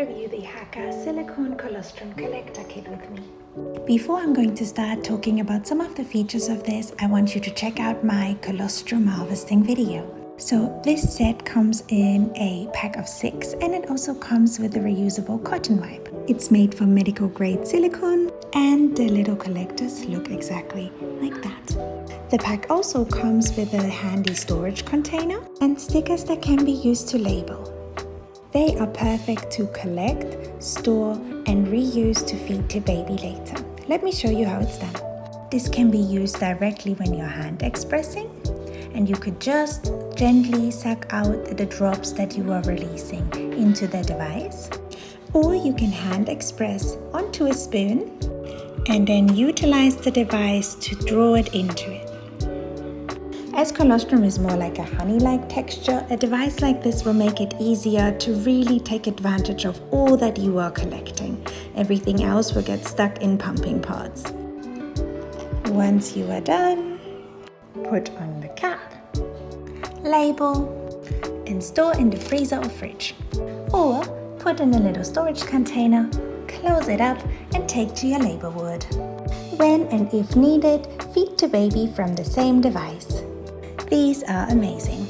review the HAAKAA silicone colostrum collector kit with me. Before I'm going to start talking about some of the features of this, I want you to check out my colostrum harvesting video. So this set comes in a pack of 6 and it also comes with a reusable cotton wipe. It's made from medical grade silicone and the little collectors look exactly like that. The pack also comes with a handy storage container and stickers that can be used to label. They are perfect to collect, store and reuse to feed to baby later. Let me show you how it's done. This can be used directly when you're hand expressing, and you could just gently suck out the drops that you are releasing into the device. Or you can hand express onto a spoon and then utilize the device to draw it into it. As colostrum is more like a honey-like texture, a device like this will make it easier to really take advantage of all that you are collecting. Everything else will get stuck in pumping pods. Once you are done, put on the cap, label, and store in the freezer or fridge. Or put in a little storage container, close it up, and take to your label wood. When and if needed, feed to baby from the same device. These are amazing.